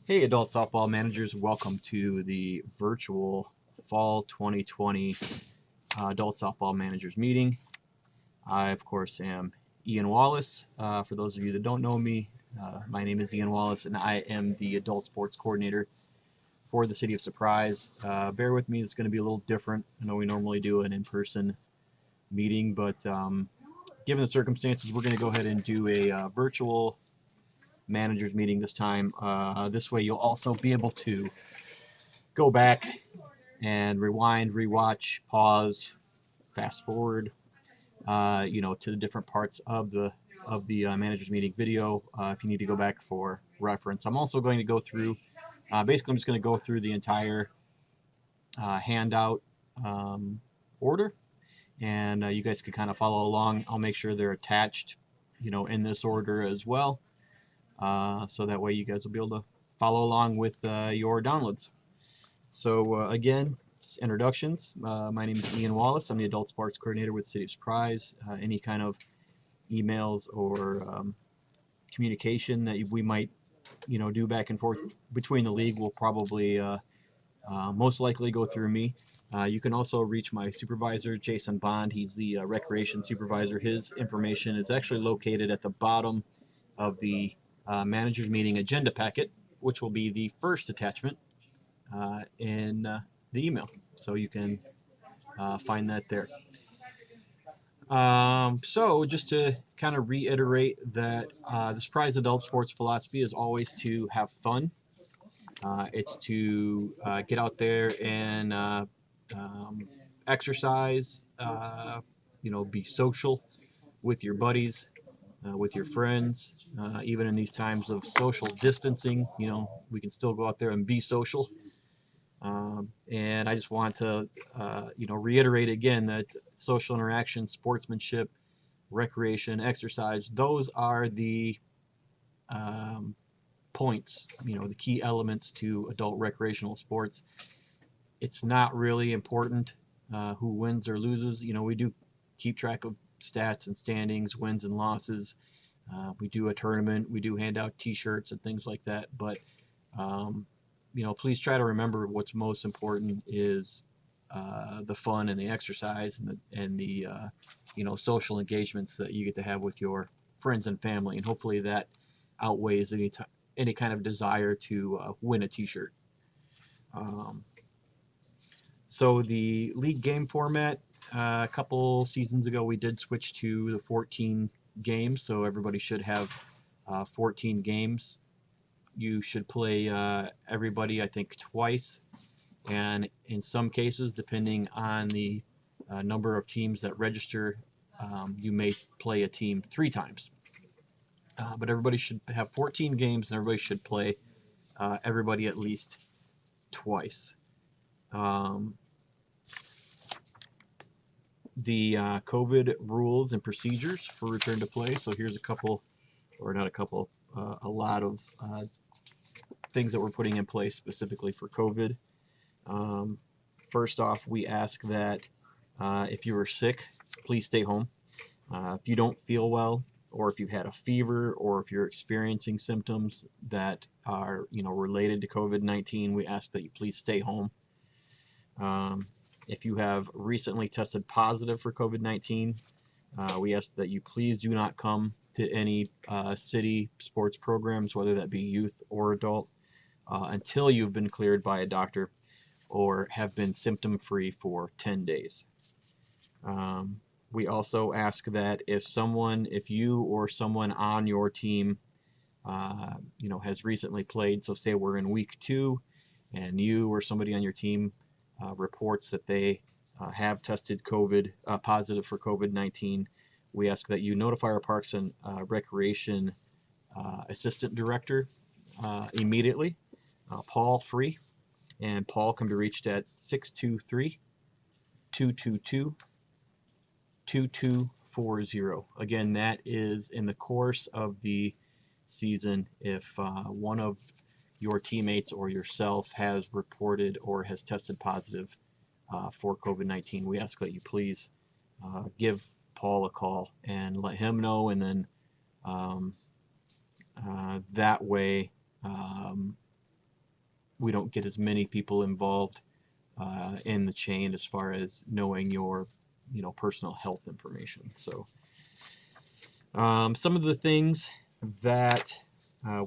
Hey, adult softball managers, welcome to the virtual fall 2020 adult softball managers meeting. I, of course, am Ian Wallace. For those of you that don't know me, my name is Ian Wallace, and I am the adult sports coordinator for the City of Surprise. Bear with me, it's going to be a little different. I know we normally do an in-person meeting, but given the circumstances, we're going to go ahead and do a virtual managers meeting this time. This way, you'll also be able to go back and rewind, rewatch, pause, fast forward, to the different parts of the managers meeting video if you need to go back for reference. I'm also going to go through. Basically, I'm just going to go through the entire handout order, and you guys can kind of follow along. I'll make sure they're attached, in this order as well, so that way you guys will be able to follow along with your downloads. So again, just introductions. My name is Ian Wallace. I'm the Adult Sports Coordinator with City of Surprise. Any kind of emails or communication that we might, do back and forth between the league will probably most likely go through me. You can also reach my supervisor, Jason Bond. He's the recreation supervisor. His information is actually located at the bottom of the managers meeting agenda packet, which will be the first attachment in the email. So you can find that there. So just to kind of reiterate that the Surprise Adult Sports philosophy is always to have fun. It's to get out there and exercise, be social with your buddies, with your friends. Even in these times of social distancing, we can still go out there and be social. And I just want to, reiterate again that social interaction, sportsmanship, recreation, exercise, those are the points, the key elements to adult recreational sports. It's not really important who wins or loses. We do keep track of stats and standings, wins and losses. We do a tournament. We do hand out T-shirts and things like that. But please try to remember what's most important is the fun and the exercise and the social engagements that you get to have with your friends and family, and hopefully that outweighs any kind of desire to win a T-shirt. So the league game format, a couple seasons ago, we did switch to the 14 games, so everybody should have 14 games. You should play everybody, I think, twice, and in some cases, depending on the number of teams that register, you may play a team 3 times. But everybody should have 14 games, and everybody should play everybody at least twice. The COVID rules and procedures for return to play. So here's a couple, or not a couple, a lot of things that we're putting in place specifically for COVID. First off, we ask that if you are sick, please stay home. If you don't feel well, or if you've had a fever, or if you're experiencing symptoms that are related to COVID-19, we ask that you please stay home. If you have recently tested positive for COVID-19, we ask that you please do not come to any city sports programs, whether that be youth or adult, until you've been cleared by a doctor or have been symptom-free for 10 days. We also ask that if you or someone on your team, has recently played, so say we're in week 2, and you or somebody on your team reports that they have tested positive for COVID-19, we ask that you notify our Parks and Recreation Assistant Director immediately, Paul Free, and Paul can be reached at 623-222-2240. Again, that is in the course of the season. If one of your teammates or yourself has reported or has tested positive for COVID-19, we ask that you please give Paul a call and let him know, and then that way we don't get as many people involved in the chain as far as knowing your personal health information. So some of the things that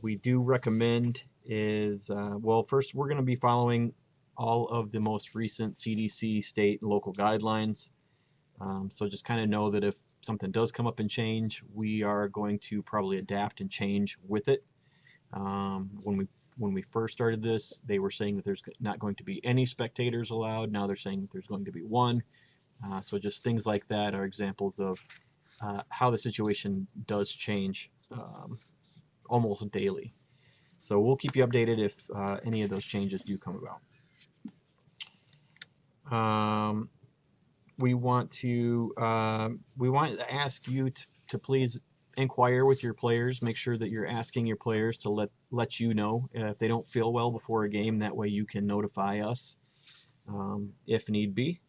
we do recommend is, well, first we're going to be following all of the most recent CDC, state, and local guidelines. So just kind of know that if something does come up and change, we are going to probably adapt and change with it. When we first started this, they were saying that there's not going to be any spectators allowed. Now they're saying that there's going to be one. So just things like that are examples of how the situation does change almost daily. So we'll keep you updated if any of those changes do come about. We want to ask you to please inquire with your players. Make sure that you're asking your players to let you know if they don't feel well before a game. That way you can notify us if need be.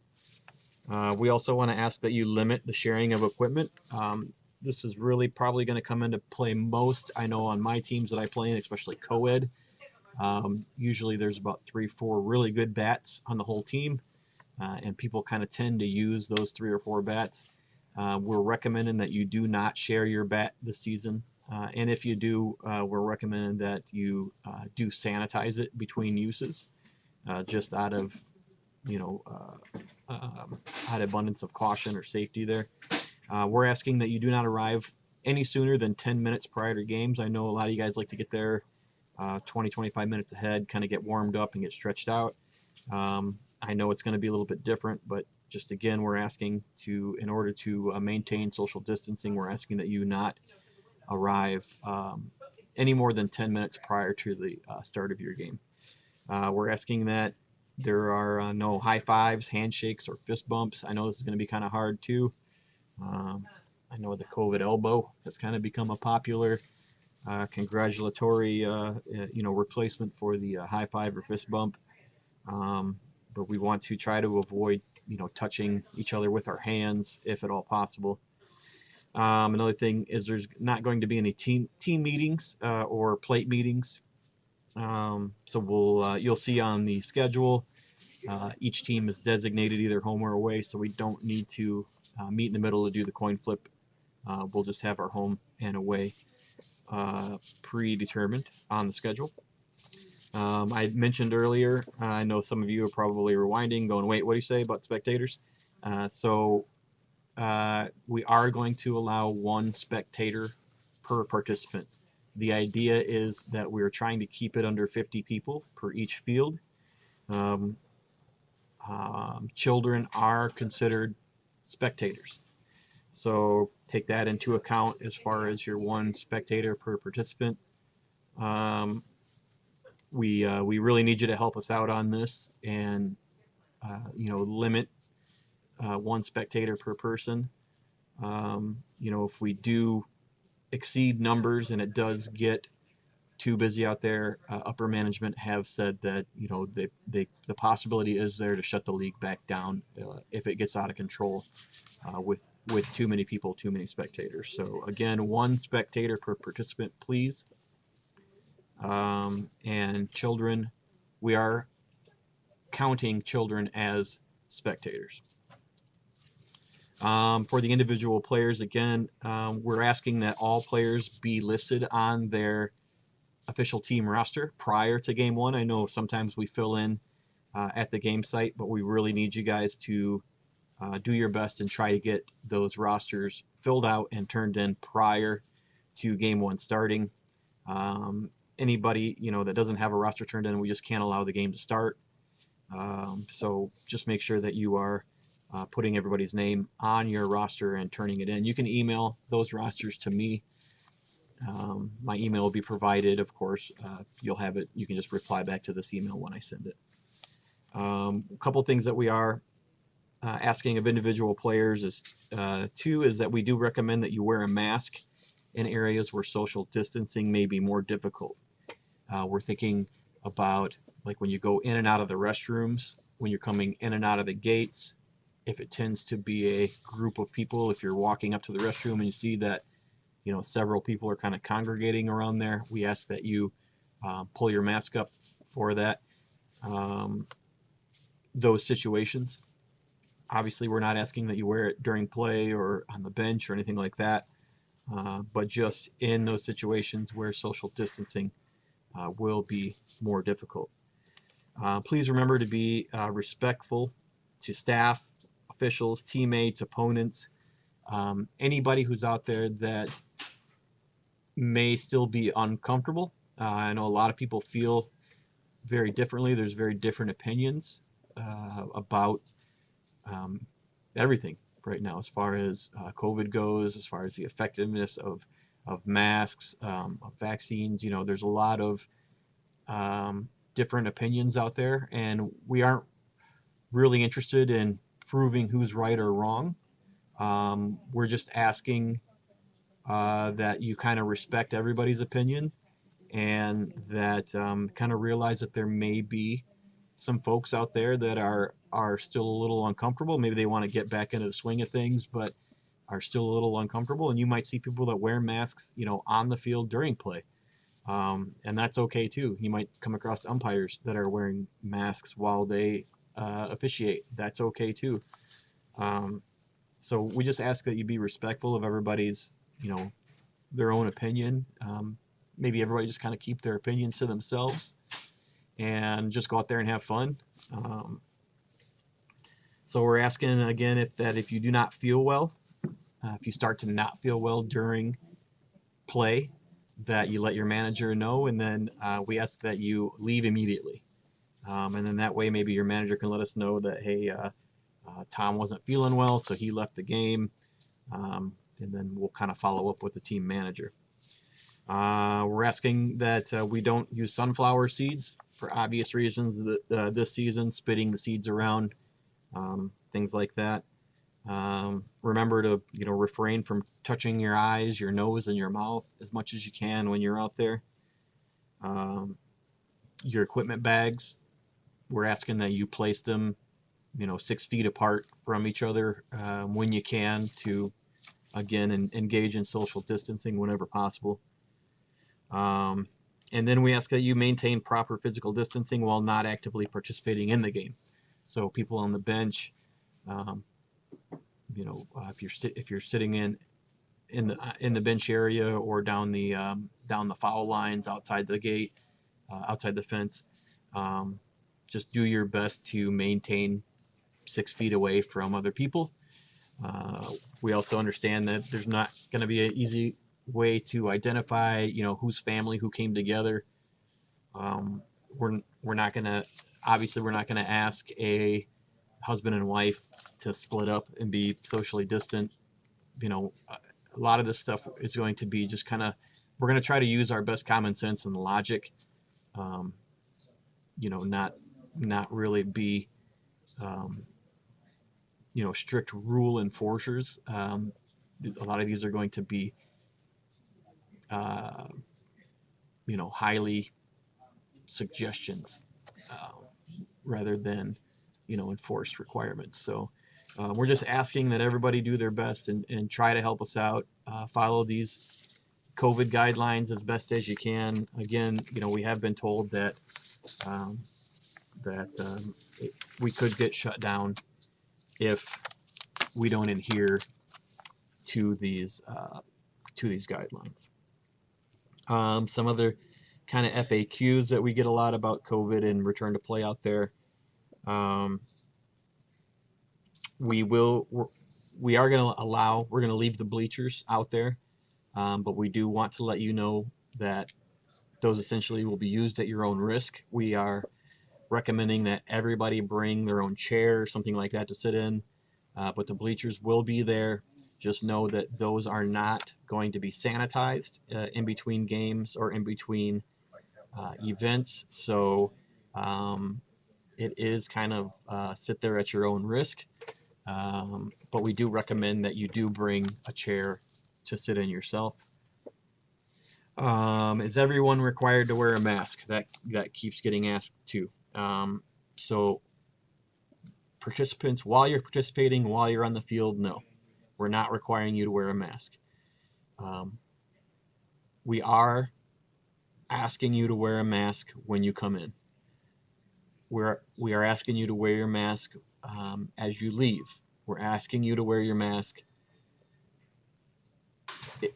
We also want to ask that you limit the sharing of equipment. This is really probably going to come into play most, I know, on my teams that I play in, especially co-ed. Usually there's about 3-4 really good bats on the whole team. And people kind of tend to use those 3 or 4 bats. We're recommending that you do not share your bat this season. And if you do, we're recommending that you do sanitize it between uses, just out of, out of abundance of caution or safety there. We're asking that you do not arrive any sooner than 10 minutes prior to games. I know a lot of you guys like to get there 20-25 minutes ahead, kind of get warmed up and get stretched out. I know it's going to be a little bit different, but just again, we're asking to, in order to maintain social distancing, we're asking that you not arrive any more than 10 minutes prior to the start of your game. We're asking that there are no high fives, handshakes, or fist bumps. I know this is going to be kind of hard too. I know the COVID elbow has kind of become a popular congratulatory replacement for the high five or fist bump. But we want to try to avoid, touching each other with our hands if at all possible. Another thing is there's not going to be any team meetings or plate meetings. So you'll see on the schedule, each team is designated either home or away, so we don't need to meet in the middle to do the coin flip. We'll just have our home and away predetermined on the schedule. I mentioned earlier, I know some of you are probably rewinding, going, wait, what do you say about spectators? So we are going to allow 1 spectator per participant. The idea is that we're trying to keep it under 50 people per each field. Children are considered spectators. So take that into account as far as your 1 spectator per participant. We really need you to help us out on this and limit 1 spectator per person. If we do exceed numbers and it does get too busy out there, upper management have said that the possibility is there to shut the league back down if it gets out of control with too many people, too many spectators. So again, 1 spectator per participant, please. And children, we are counting children as spectators. For the individual players, again, we're asking that all players be listed on their official team roster prior to game 1. I know sometimes we fill in at the game site, but we really need you guys to do your best and try to get those rosters filled out and turned in prior to game 1 starting. Anybody that doesn't have a roster turned in, we just can't allow the game to start. So just make sure that you are putting everybody's name on your roster and turning it in. You can email those rosters to me. My email will be provided, of course. You'll have it. You can just reply back to this email when I send it. A couple things that we are asking of individual players is that we do recommend that you wear a mask in areas where social distancing may be more difficult. We're thinking about like when you go in and out of the restrooms, when you're coming in and out of the gates, if it tends to be a group of people, if you're walking up to the restroom and you see that several people are kind of congregating around there, we ask that you pull your mask up for that. um, those situations. Obviously, we're not asking that you wear it during play or on the bench or anything like that, but just in those situations where social distancing will be more difficult. Please remember to be respectful to staff, officials, teammates, opponents, anybody who's out there that may still be uncomfortable. I know a lot of people feel very differently. There's very different opinions about everything right now as far as COVID goes, as far as the effectiveness of masks, of vaccines. You know, there's a lot of different opinions out there, and we aren't really interested in proving who's right or wrong. We're just asking that you kind of respect everybody's opinion, and that kind of realize that there may be some folks out there that are still a little uncomfortable. Maybe they want to get back into the swing of things, but are still a little uncomfortable. And you might see people that wear masks, you know, on the field during play, and that's okay too. You might come across umpires that are wearing masks while they officiate. That's okay too. So we just ask that you be respectful of everybody's, you know, their own opinion. Maybe everybody just kind of keep their opinions to themselves and just go out there and have fun. So we're asking again if you do not feel well, if you start to not feel well during play, that you let your manager know, and then we ask that you leave immediately. And then that way maybe your manager can let us know that, hey, Tom wasn't feeling well, so he left the game, and then we'll kind of follow up with the team manager. We're asking that we don't use sunflower seeds for obvious reasons this season, spitting the seeds around, things like that. Remember to, you know, refrain from touching your eyes, your nose, and your mouth as much as you can when you're out there. Your equipment bags, we're asking that you place them, you know, 6 feet apart from each other when you can, to again engage in social distancing whenever possible. And then we ask that you maintain proper physical distancing while not actively participating in the game. So people on the bench, you know, if you're sitting in the bench area or down the foul lines, outside the gate, outside the fence, just do your best to maintain 6 feet away from other people. We also understand that there's not going to be an easy way to identify, you know, whose family who came together. We're not going to, obviously we're not going to ask a husband and wife to split up and be socially distant. You know, a lot of this stuff is going to be just kind of, we're going to try to use our best common sense and logic. You know, not really be you know, strict rule enforcers. A lot of these are going to be you know, highly suggestions rather than, you know, enforced requirements. So we're just asking that everybody do their best and try to help us out, follow these COVID guidelines as best as you can. Again, you know, we have been told that we could get shut down if we don't adhere to these guidelines. Some other kind of FAQs that we get a lot about COVID and return to play out there. We are going to leave the bleachers out there, but we do want to let you know that those essentially will be used at your own risk. We are recommending that everybody bring their own chair or something like that to sit in, but the bleachers will be there. Just know that those are not going to be sanitized in between games or in between events. So it is kind of sit there at your own risk. But we do recommend that you do bring a chair to sit in yourself. Is everyone required to wear a mask? That keeps getting asked too. So participants, while you're participating, while you're on the field, no, we're not requiring you to wear a mask. We are asking you to wear a mask when you come in. we are asking you to wear your mask as you leave. We're asking you to wear your mask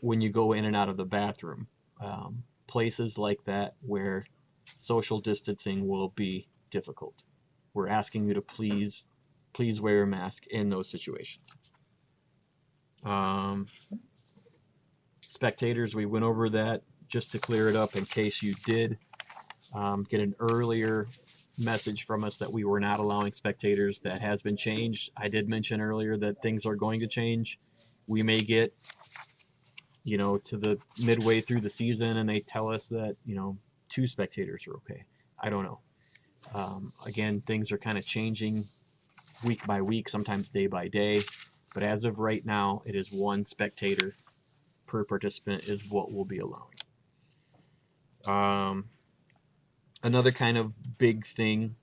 when you go in and out of the bathroom. Places like that where social distancing will be difficult. We're asking you to please wear your mask in those situations. Spectators, we went over that just to clear it up in case you did get an earlier message from us that we were not allowing spectators. That has been changed. I did mention earlier that things are going to change. We may get, to the midway through the season and they tell us that, 2 spectators are okay. I don't know. Again, things are kind of changing week by week, sometimes day by day. But as of right now, it is 1 spectator per participant is what we'll be allowing. Another kind of big thing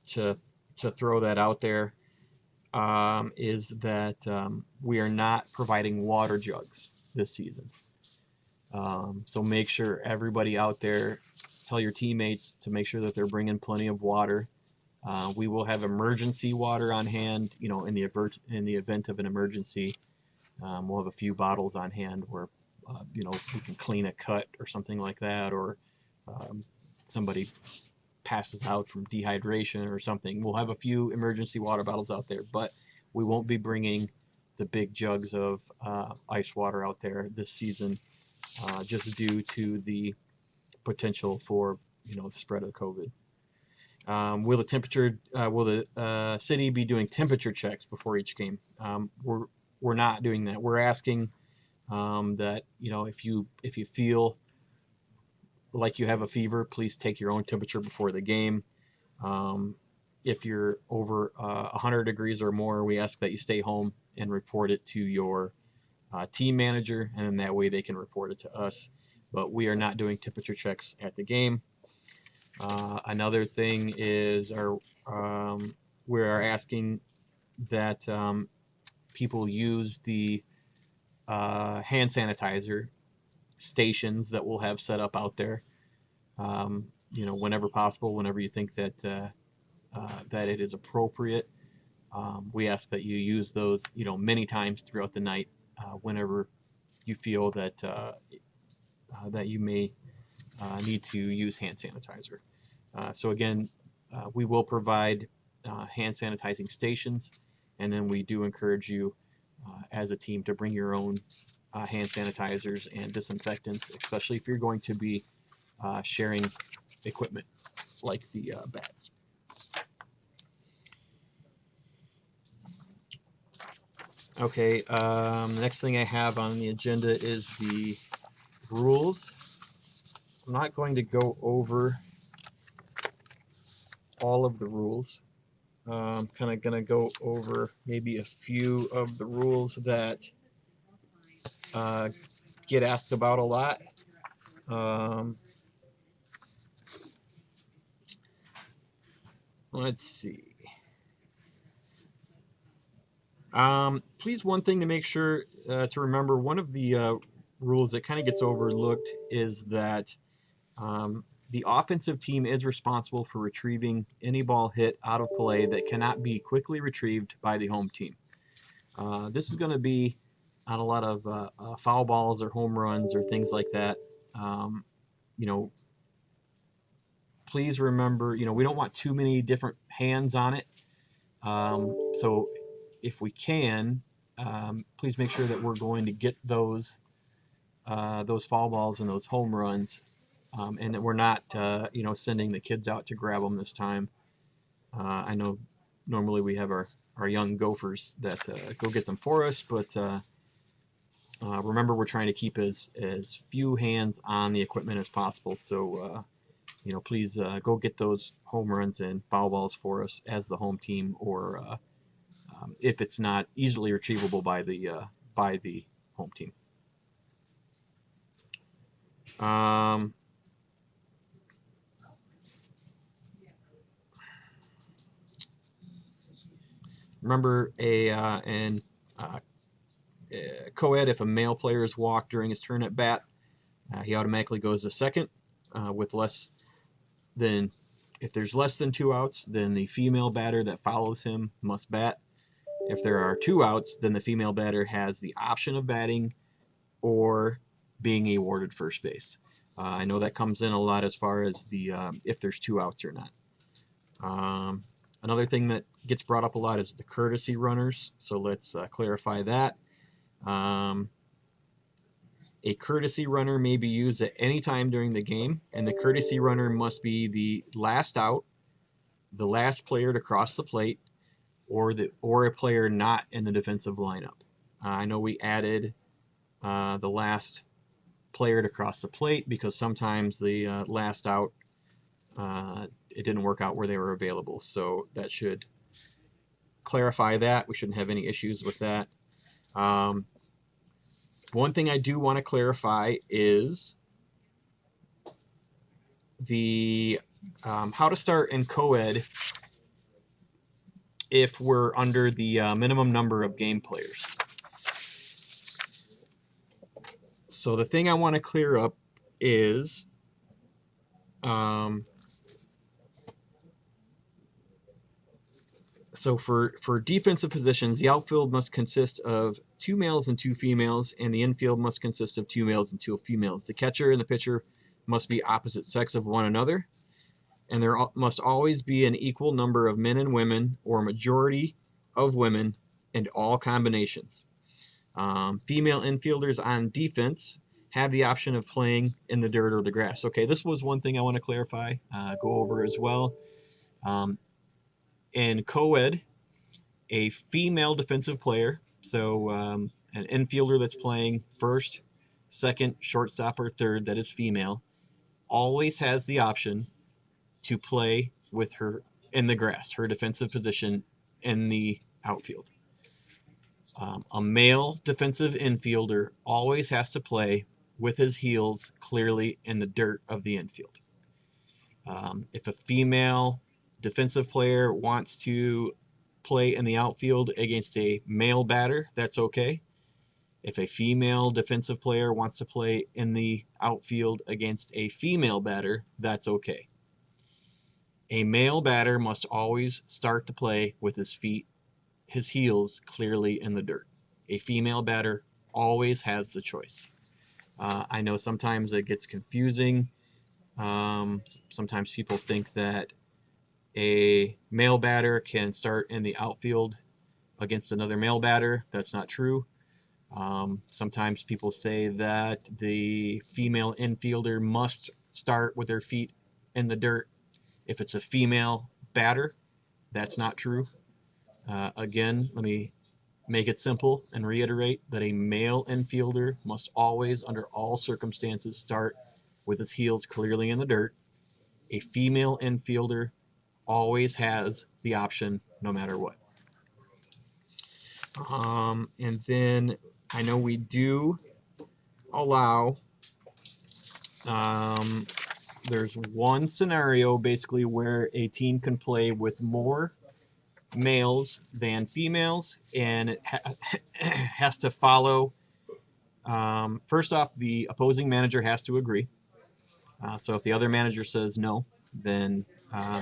to throw that out there is that we are not providing water jugs this season. So make sure everybody out there, tell your teammates to make sure that they're bringing plenty of water. We will have emergency water on hand, in the event of an emergency. We'll have a few bottles on hand where, we can clean a cut or something like that, or somebody passes out from dehydration or something. We'll have a few emergency water bottles out there, but we won't be bringing the big jugs of ice water out there this season, just due to the potential for, the spread of COVID. Will the city be doing temperature checks before each game? We're not doing that. We're asking that, if you feel like you have a fever, please take your own temperature before the game. If you're over 100 degrees or more, we ask that you stay home and report it to your team manager, and that way they can report it to us. But we are not doing temperature checks at the game. Another thing is we are asking that people use the hand sanitizer stations that we'll have set up out there. Whenever possible, whenever you think that that it is appropriate, we ask that you use those, many times throughout the night, whenever you feel that that you may need to use hand sanitizer. So again, we will provide hand sanitizing stations, and then we do encourage you as a team to bring your own hand sanitizers and disinfectants, especially if you're going to be sharing equipment like the bats. Okay, the next thing I have on the agenda is the rules. I'm not going to go over all of the rules. I'm kind of going to go over maybe a few of the rules that get asked about a lot. Let's see. Please, one thing to make sure to remember, one of the rules that kind of gets overlooked is that the offensive team is responsible for retrieving any ball hit out of play that cannot be quickly retrieved by the home team. This is going to be on a lot of foul balls or home runs or things like that. Please remember, we don't want too many different hands on it. So if we can, please make sure that we're going to get those foul balls and those home runs, and that we're not, sending the kids out to grab them this time. I know normally we have our young gophers that go get them for us, but remember, we're trying to keep as few hands on the equipment as possible. So, please go get those home runs and foul balls for us as the home team, or if it's not easily retrievable by the home team. Remember, co-ed, if a male player is walked during his turn at bat, he automatically goes to second with less then if there's less than 2 outs, then the female batter that follows him must bat. If there are 2 outs, then the female batter has the option of batting or being awarded first base. I know that comes in a lot as far as the if there's 2 outs or not. Another thing that gets brought up a lot is the courtesy runners. So let's clarify that. A courtesy runner may be used at any time during the game, and the courtesy runner must be the last out, the last player to cross the plate, or a player not in the defensive lineup. I know we added the last player to cross the plate because sometimes the last out, it didn't work out where they were available. So that should clarify that. We shouldn't have any issues with that. One thing I do want to clarify is the how to start in co-ed if we're under the minimum number of game players. So the thing I want to clear up is so for defensive positions, the outfield must consist of 2 males and 2 females, and the infield must consist of 2 males and 2 females. The catcher and the pitcher must be opposite sex of one another, and there must always be an equal number of men and women, or a majority of women, in all combinations. Female infielders on defense have the option of playing in the dirt or the grass. Okay, this was one thing I want to clarify, go over as well. In co-ed, a female defensive player, so an infielder that's playing first, second, shortstop, or third that is female, always has the option to play with her in the grass, her defensive position in the outfield. A male defensive infielder always has to play with his heels clearly in the dirt of the infield. If a female defensive player wants to play in the outfield against a male batter, that's okay. If a female defensive player wants to play in the outfield against a female batter, that's okay. A male batter must always start the play with his heels clearly in the dirt. A female batter always has the choice. I know sometimes it gets confusing. Sometimes people think that a male batter can start in the outfield against another male batter. That's not true. Sometimes people say that the female infielder must start with their feet in the dirt if it's a female batter. That's not true. Again, let me make it simple and reiterate that a male infielder must always, under all circumstances, start with his heels clearly in the dirt. A female infielder always has the option no matter what. And then I know we do allow, there's one scenario basically where a team can play with more males than females, and it has to follow, first off, the opposing manager has to agree. So if the other manager says no, then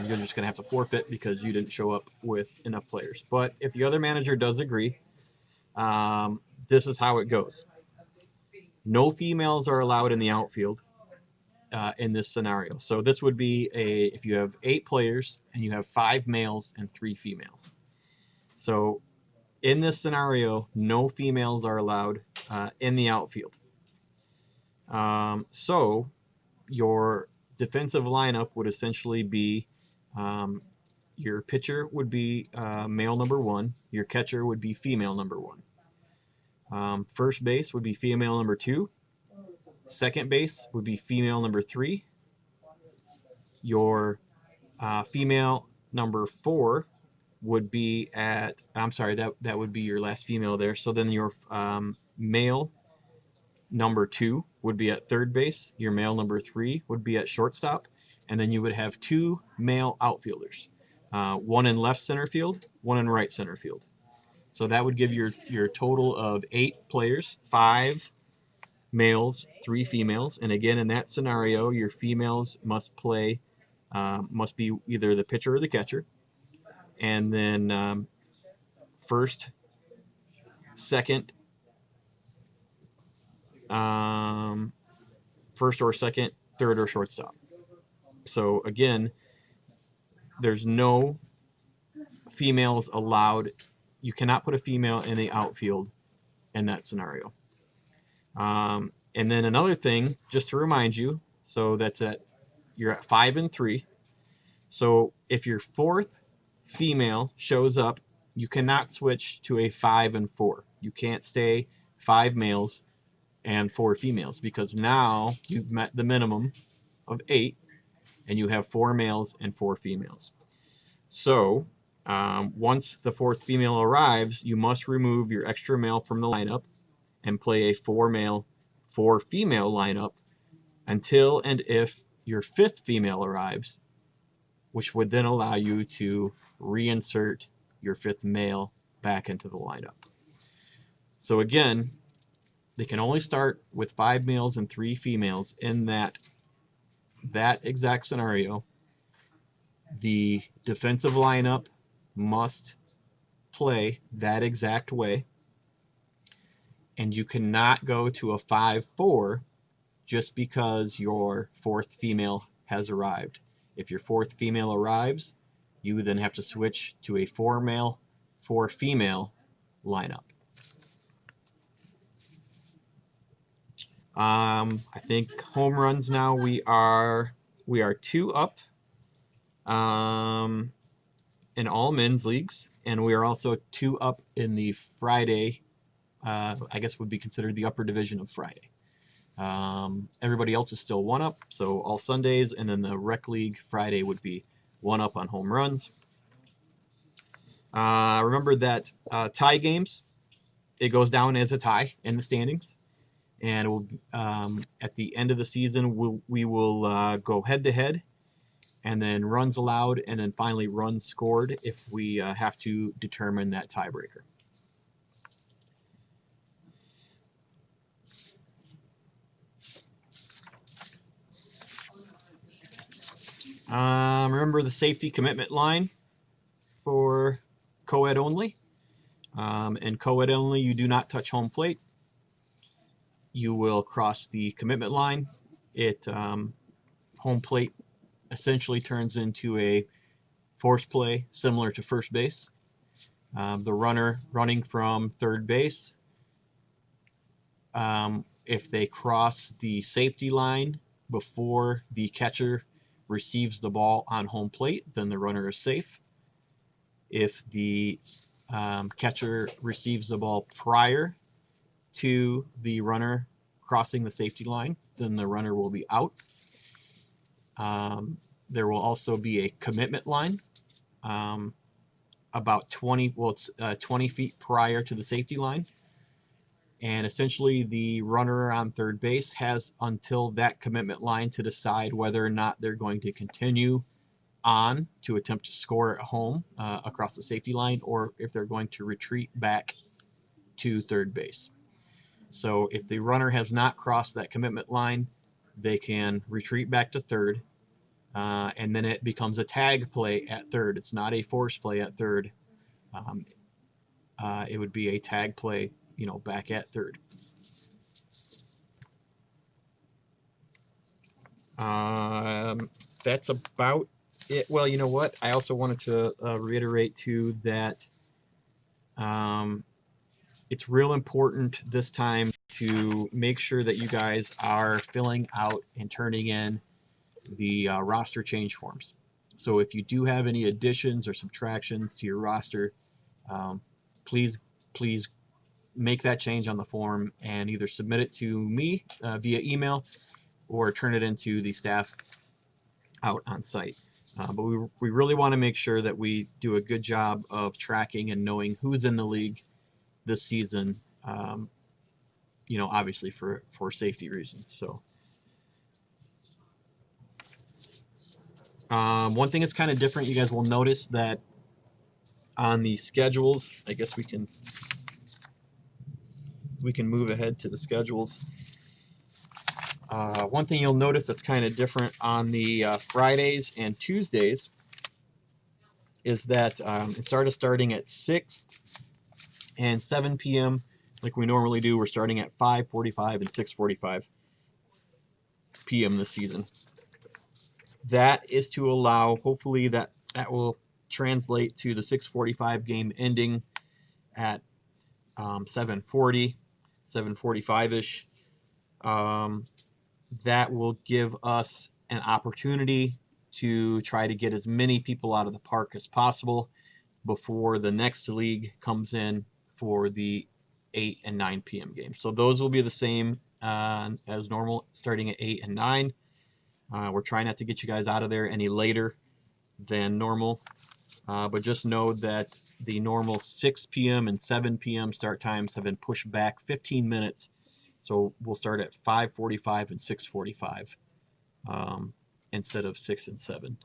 you're just going to have to forfeit because you didn't show up with enough players. But if the other manager does agree, this is how it goes. No females are allowed in the outfield in this scenario. So this would be if you have 8 players and you have 5 males and 3 females. So in this scenario, no females are allowed in the outfield. So your defensive lineup would essentially be your pitcher would be male number 1, your catcher would be female number 1. First base would be female number 2. Second base would be female number 3. Your female number 4 would be at, I'm sorry, that would be your last female there. So then your male number 2 would be at third base. Your male number 3 would be at shortstop. And then you would have 2 male outfielders, one in left center field, one in right center field. So that would give your total of 8 players, 5 males, 3 females. And again, in that scenario, your females must play must be either the pitcher or the catcher. And then first, second, first or second, third or shortstop. So again, there's no females allowed. You cannot put a female in the outfield in that scenario. And then another thing, just to remind you, so you're at 5 and 3. So if your fourth female shows up, you cannot switch to a 5 and 4. You can't stay 5 males and 4 females, because now you've met the minimum of 8 and you have 4 males and 4 females. So once the fourth female arrives, you must remove your extra male from the lineup and play a 4 male, 4 female lineup until and if your fifth female arrives, which would then allow you to reinsert your fifth male back into the lineup. So again, they can only start with 5 males and 3 females in that exact scenario. The defensive lineup must play that exact way, and you cannot go to a 5-4 just because your fourth female has arrived. If your fourth female arrives, you then have to switch to a 4 male, 4 female lineup. I think home runs now we are 2 up in all men's leagues, and we are also 2 up in the Friday. I guess would be considered the upper division of Friday. Everybody else is still 1 up, so all Sundays, and then the rec league Friday would be 1 up on home runs. Remember that tie games, it goes down as a tie in the standings, and it will, at the end of the season we will go head to head, and then runs allowed, and then finally runs scored if we have to determine that tiebreaker. Remember the safety commitment line for co-ed only. And co-ed only, you do not touch home plate. You will cross the commitment line. Home plate essentially turns into a force play similar to first base. The runner running from third base, if they cross the safety line before the catcher receives the ball on home plate, then the runner is safe. If the catcher receives the ball prior to the runner crossing the safety line, then the runner will be out. There will also be a commitment line about 20 feet prior to the safety line. And essentially the runner on third base has until that commitment line to decide whether or not they're going to continue on to attempt to score at home across the safety line, or if they're going to retreat back to third base. So if the runner has not crossed that commitment line, they can retreat back to third, and then it becomes a tag play at third. It's not a force play at third. It would be a tag play, back at third. That's about it. Well, you know what? I also wanted to reiterate too that it's real important this time to make sure that you guys are filling out and turning in the roster change forms. So if you do have any additions or subtractions to your roster, please make that change on the form and either submit it to me via email or turn it into the staff out on site. But we really want to make sure that we do a good job of tracking and knowing who's in the league this season, obviously for safety reasons. So one thing that's kind of different, you guys will notice that on the schedules, I guess we can move ahead to the schedules. One thing you'll notice that's kind of different on the Fridays and Tuesdays is that instead of starting at 6 and 7 p.m. like we normally do, we're starting at 5:45 and 6:45 p.m. this season. That is to allow, hopefully that will translate to the 6:45 game ending at 7:40, 7:45-ish. That will give us an opportunity to try to get as many people out of the park as possible before the next league comes in for the 8 and 9 p.m. game. So those will be the same as normal, starting at 8 and 9. We're trying not to get you guys out of there any later than normal, but just know that the normal 6 p.m. and 7 p.m. start times have been pushed back 15 minutes. So we'll start at 5:45 and 6:45 instead of 6 and 7.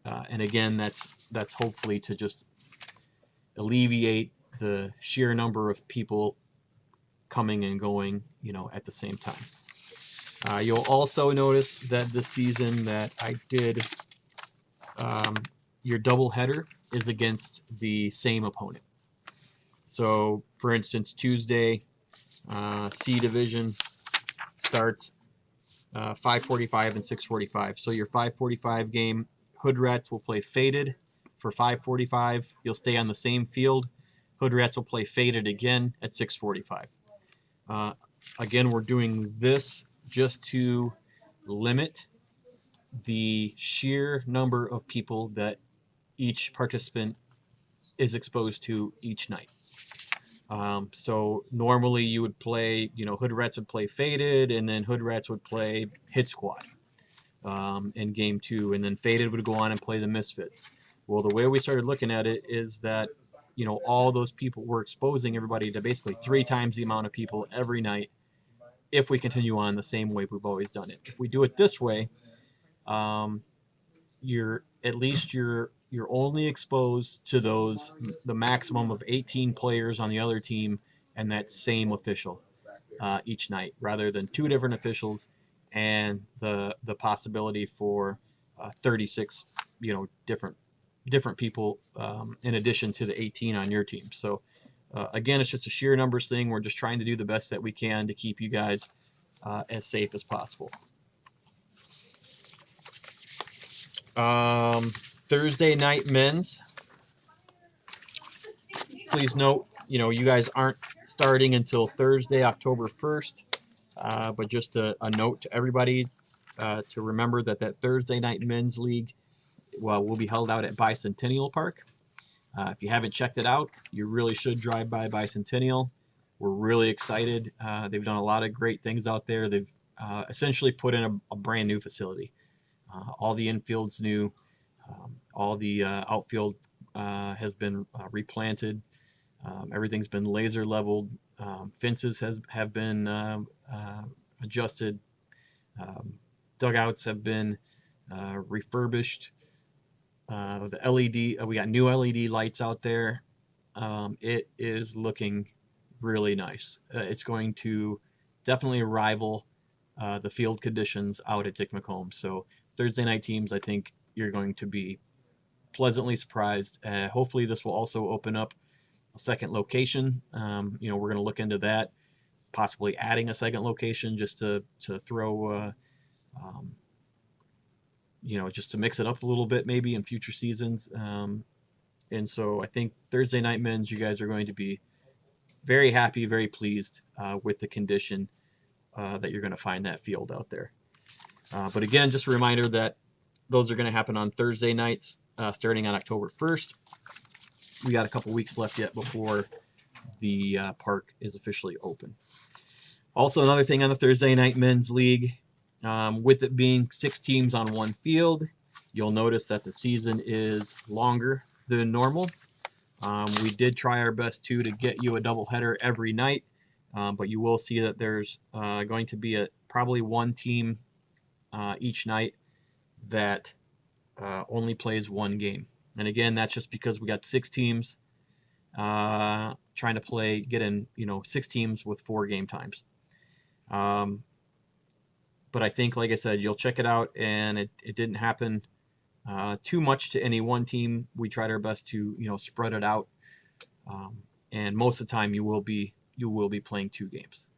And again, that's hopefully to just alleviate the sheer number of people coming and going, at the same time. You'll also notice that this season that I did your doubleheader is against the same opponent. So, for instance, Tuesday, C Division starts 5:45 and 6:45. So your 5:45 game, Hood Rats will play Faded for 5:45. You'll stay on the same field. Hood Rats will play Faded again at 6:45. Again, we're doing this just to limit the sheer number of people that each participant is exposed to each night. So normally you would play, Hood Rats would play Faded, and then Hood Rats would play Hit Squad in game 2, and then Faded would go on and play the Misfits. Well, the way we started looking at it is that, all those people, were exposing everybody to basically 3 times the amount of people every night if we continue on the same way we've always done it. If we do it this way, you're only exposed to the maximum of 18 players on the other team and that same official each night, rather than 2 different officials and the possibility for 36 different people in addition to the 18 on your team. So again, it's just a sheer numbers thing. We're just trying to do the best that we can to keep you guys as safe as possible. Thursday night men's, please note, you guys aren't starting until Thursday, October 1st, but just a note to everybody to remember that Thursday night men's league will be held out at Bicentennial Park. If you haven't checked it out, you really should drive by Bicentennial. We're really excited. They've done a lot of great things out there. They've essentially put in a brand new facility. All the infield's new. All the outfield has been replanted. Everything's been laser leveled. Fences have been adjusted. Dugouts have been refurbished. The LED, we got new LED lights out there. It is looking really nice. It's going to definitely rival the field conditions out at Dick McComb. So Thursday night teams, I think you're going to be pleasantly surprised. Hopefully this will also open up a second location. We're going to look into that, possibly adding a second location just to throw, just to mix it up a little bit maybe in future seasons. And so I think Thursday night men's, you guys are going to be very happy, very pleased with the condition that you're going to find that field out there. But again, just a reminder that those are going to happen on Thursday nights starting on October 1st. We got a couple weeks left yet before the park is officially open. Also, another thing on the Thursday night men's league, with it being 6 teams on one field, you'll notice that the season is longer than normal. We did try our best to get you a doubleheader every night, but you will see that there's going to be probably one team each night that only plays one game. And again, that's just because we got 6 teams trying to get in 6 teams with 4 game times. but I think, like I said, you'll check it out, and it didn't happen too much to any one team. We tried our best to spread it out, and most of the time you will be playing 2 games.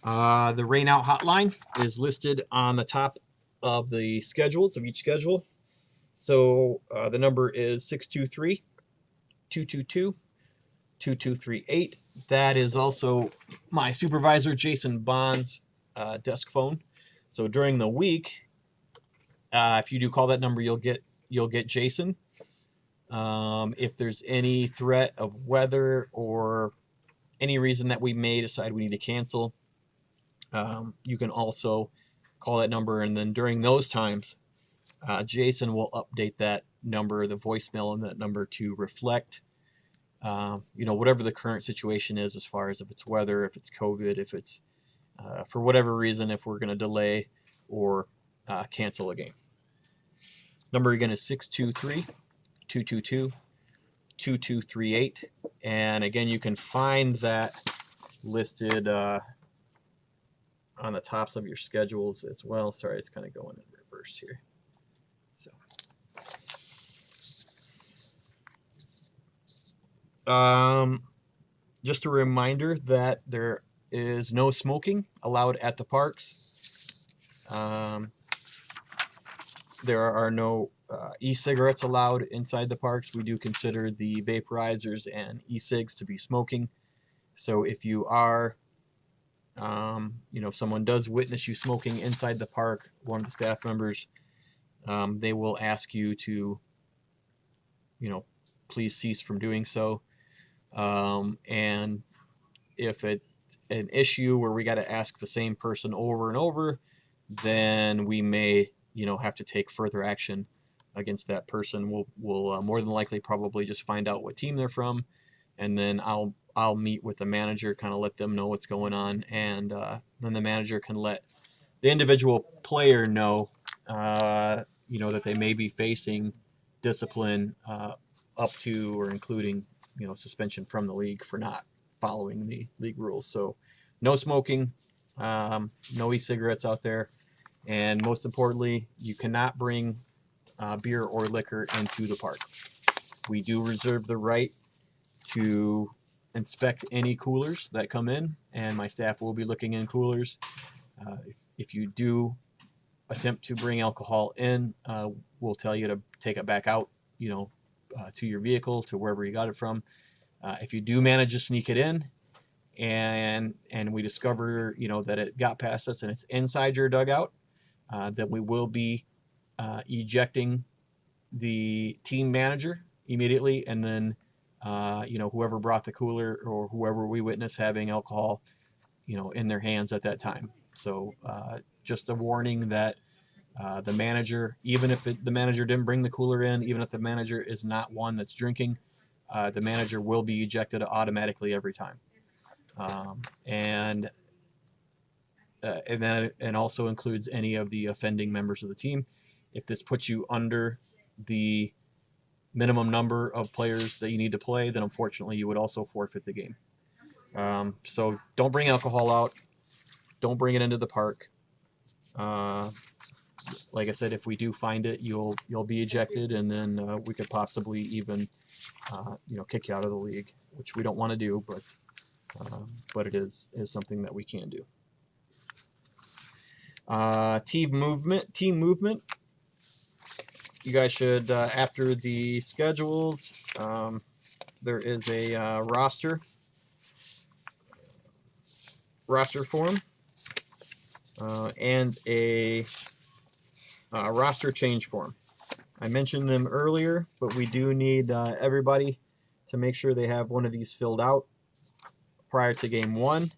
The rain out hotline is listed on the top of the schedules of each schedule. So the number is 623-222-2238. That is also my supervisor, Jason Bond's desk phone. So during the week, if you do call that number, you'll get Jason. If there's any threat of weather or any reason that we may decide we need to cancel, you can also call that number, and then during those times, Jason will update that number, the voicemail on that number, to reflect whatever the current situation is, as far as if it's weather, if it's COVID, if it's for whatever reason, if we're going to delay or cancel a game. Number again is 623-222-2238, and again, you can find that listed on the tops of your schedules as well. Sorry, it's kind of going in reverse here. So, just a reminder that there is no smoking allowed at the parks. There are no e-cigarettes allowed inside the parks. We do consider the vaporizers and e-cigs to be smoking. So if you are, if someone does witness you smoking inside the park, one of the staff members, they will ask you to, please cease from doing so. And if it's an issue where we got to ask the same person over and over, then we may, have to take further action against that person. We'll more than likely probably just find out what team they're from, and then I'll meet with the manager, kind of let them know what's going on, and then the manager can let the individual player know, that they may be facing discipline up to or including, suspension from the league for not following the league rules. So no smoking, no e-cigarettes out there, and most importantly, you cannot bring beer or liquor into the park. We do reserve the right to inspect any coolers that come in, and my staff will be looking in coolers. If you do attempt to bring alcohol in, we'll tell you to take it back out, to your vehicle, to wherever you got it from. If you do manage to sneak it in, and we discover, that it got past us and it's inside your dugout, then we will be ejecting the team manager immediately, and then whoever brought the cooler or whoever we witness having alcohol, in their hands at that time. So just a warning that the manager, even if the manager didn't bring the cooler in, even if the manager is not one that's drinking, the manager will be ejected automatically every time. And also includes any of the offending members of the team. If this puts you under the minimum number of players that you need to play, then unfortunately you would also forfeit the game. So don't bring alcohol out. Don't bring it into the park. Like I said, if we do find it, you'll be ejected, and then we could possibly even kick you out of the league, which we don't want to do, but it is something that we can do. Team movement. You guys should, after the schedules, there is a roster form and a roster change form. I mentioned them earlier, but we do need everybody to make sure they have one of these filled out prior to game 1.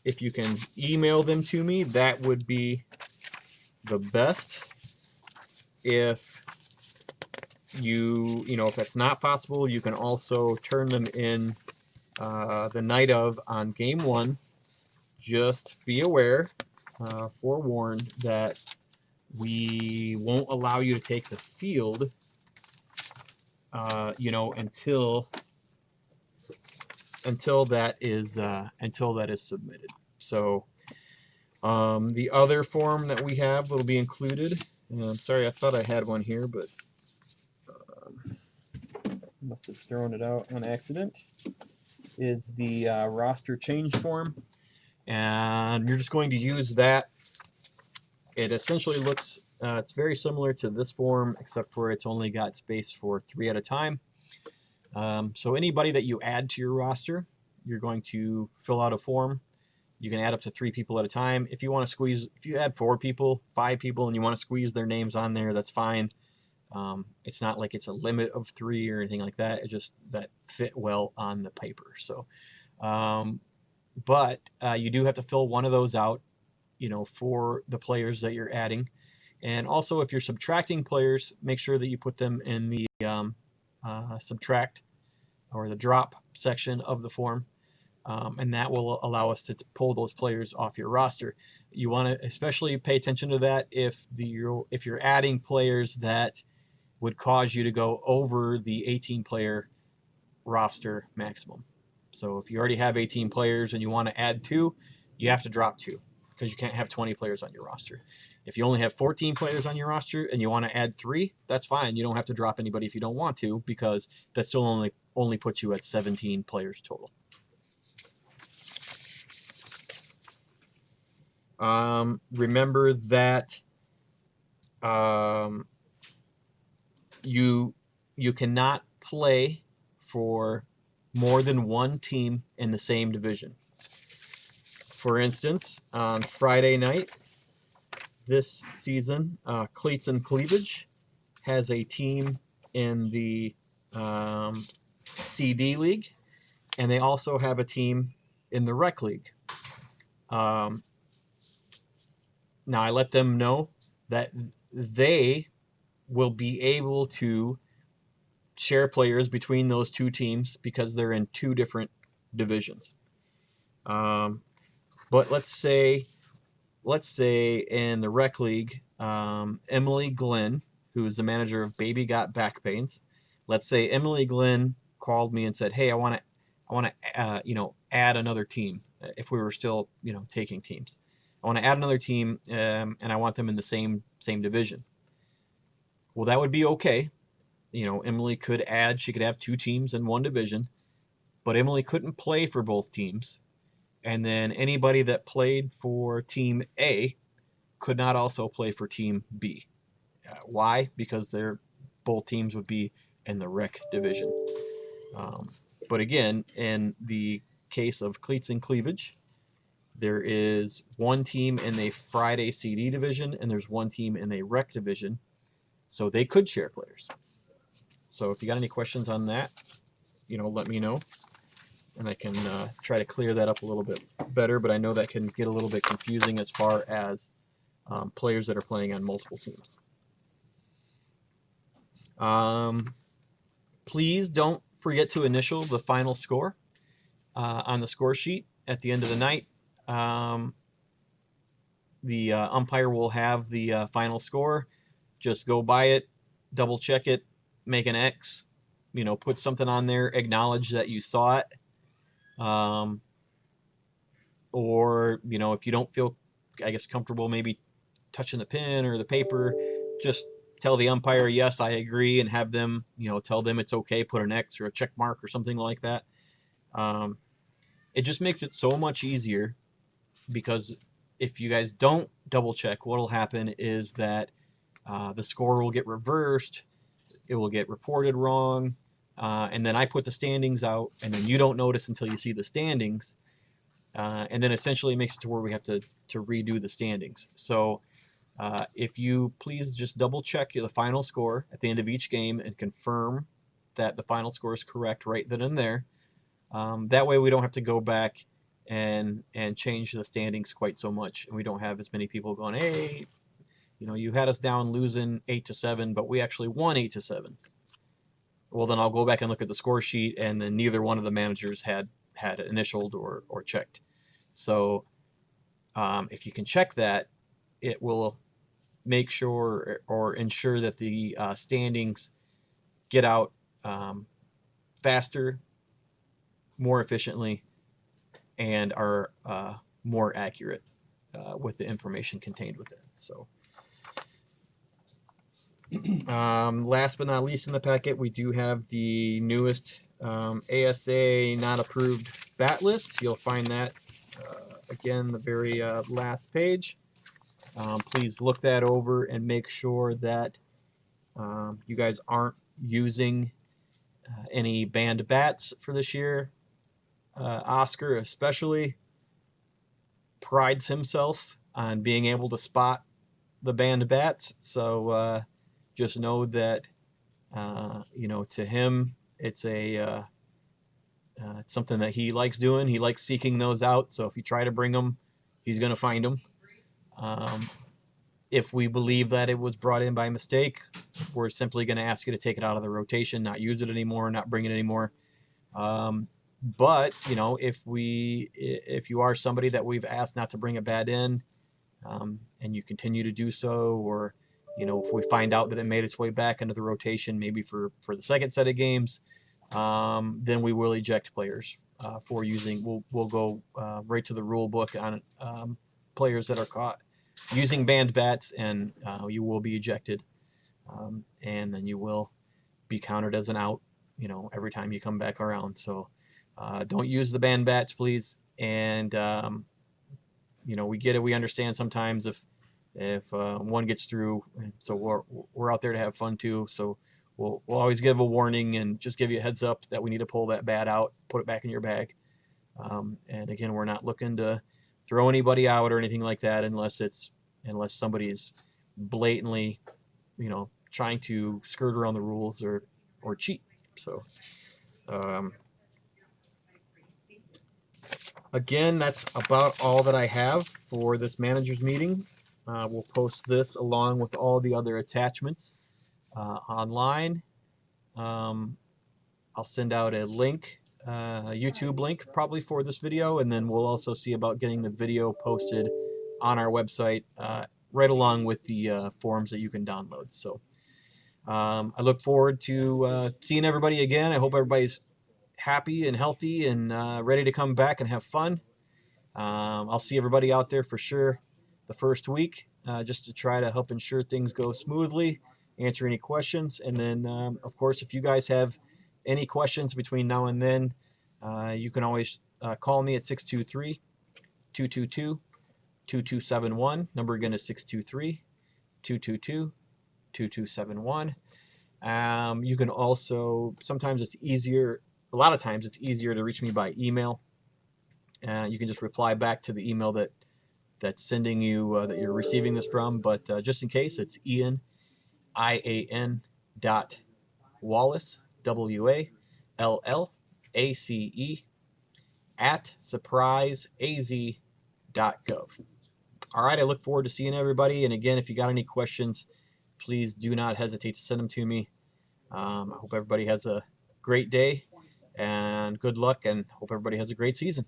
If you can email them to me, that would be the best. If if that's not possible, you can also turn them in the night of on game 1. Just be aware, forewarned, that we won't allow you to take the field, until until that is submitted. So the other form that we have will be included. And I'm sorry, I thought I had one here, but must have thrown it out on accident. Is the roster change form, and you're just going to use that. It essentially looks, it's very similar to this form, except for it's only got space for 3 at a time. So anybody that you add to your roster, you're going to fill out a form. You can add up to 3 people at a time. If you want to squeeze, if you add 4 people, 5 people, and you want to squeeze their names on there, that's fine. It's not like it's a limit of 3 or anything like that. It just that fit well on the paper. So, but you do have to fill one of those out, you know, for the players that you're adding. And also, if you're subtracting players, make sure that you put them in the subtract or the drop section of the form. And that will allow us to pull those players off your roster. You want to especially pay attention to that if you're adding players that would cause you to go over the 18-player roster maximum. So if you already have 18 players and you want to add 2, you have to drop 2 because you can't have 20 players on your roster. If you only have 14 players on your roster and you want to add 3, that's fine. You don't have to drop anybody if you don't want to, because that still only puts you at 17 players total. Remember that you cannot play for more than one team in the same division. For instance, on Friday night this season, Cleats and Cleavage has a team in the CD League, and they also have a team in the Rec League. Now, I let them know that they will be able to share players between those 2 teams because they're in 2 different divisions. But let's say in the Rec League, Emily Glenn, who is the manager of Baby Got Back Pains, let's say Emily Glenn called me and said, "Hey, I want to add another team." If we were still taking teams, I want to add another team, and I want them in the same division. Well, that would be okay. Emily could add. She could have 2 teams in one division, but Emily couldn't play for both teams. And then anybody that played for Team A could not also play for Team B. Why? Because both teams would be in the Rec division. But again, in the case of Cleats and Cleavage, there is one team in the Friday CD division, and there's one team in a Rec division, so they could share players. So if you got any questions on that, let me know, and I can try to clear that up a little bit better. But I know that can get a little bit confusing as far as players that are playing on multiple teams. Please don't forget to initial the final score on the score sheet at the end of the night. The umpire will have the final score. Just go by it, double check it, make an X, put something on there, acknowledge that you saw it. Or, if you don't feel, comfortable maybe touching the pen or the paper, just tell the umpire, yes, I agree, and have them, tell them it's okay, put an X or a check mark or something like that. It just makes it so much easier, because if you guys don't double check, what will happen is that the score will get reversed, it will get reported wrong, and then I put the standings out, and then you don't notice until you see the standings, and then essentially it makes it to where we have to redo the standings. So if you please just double check the final score at the end of each game and confirm that the final score is correct right then and there. That way we don't have to go back and change the standings quite so much, and we don't have as many people going, hey, you had us down losing 8-7, but we actually won 8-7. Well, then I'll go back and look at the score sheet, and then neither one of the managers had initialed or checked. So if you can check that, it will make sure or ensure that the standings get out faster more efficiently and are more accurate with the information contained within. So last but not least in the packet, we do have the newest ASA not approved bat list. You'll find that again the very last page. Please look that over and make sure that you guys aren't using any banned bats for this year. Oscar especially prides himself on being able to spot the banned bats, so just know that to him it's it's something that he likes doing. He likes seeking those out, so if you try to bring them, he's going to find them. If we believe that it was brought in by mistake, we're simply going to ask you to take it out of the rotation, not use it anymore, not bring it anymore. But if you are somebody that we've asked not to bring a bat in, and you continue to do so, or if we find out that it made its way back into the rotation, maybe for the second set of games, then we will eject players for using. We'll go right to the rule book on players that are caught using banned bats, and you will be ejected, and then you will be counted as an out every time you come back around. So don't use the banned bats, please. And we get it, we understand sometimes if one gets through, so we're out there to have fun too, so we'll always give a warning and just give you a heads up that we need to pull that bat out, put it back in your bag. And again, we're not looking to throw anybody out or anything like that unless somebody is blatantly trying to skirt around the rules or cheat. So again, that's about all that I have for this managers meeting. We'll post this along with all the other attachments online. I'll send out a link, a YouTube link probably for this video, and then we'll also see about getting the video posted on our website right along with the forms that you can download. So I look forward to seeing everybody again. I hope everybody's happy and healthy and ready to come back and have fun. I'll see everybody out there for sure the first week, just to try to help ensure things go smoothly, answer any questions, and then of course if you guys have any questions between now and then, you can always call me at 623-222-2271. Number again is 623-222-2271. You can also, a lot of times it's easier to reach me by email. You can just reply back to the email that's sending you that you're receiving this from, but just in case, it's Ian, IAN .Wallace, WALLACE @surpriseaz.gov. All right, I look forward to seeing everybody, and again, if you got any questions, please do not hesitate to send them to me. I hope everybody has a great day and good luck, and hope everybody has a great season.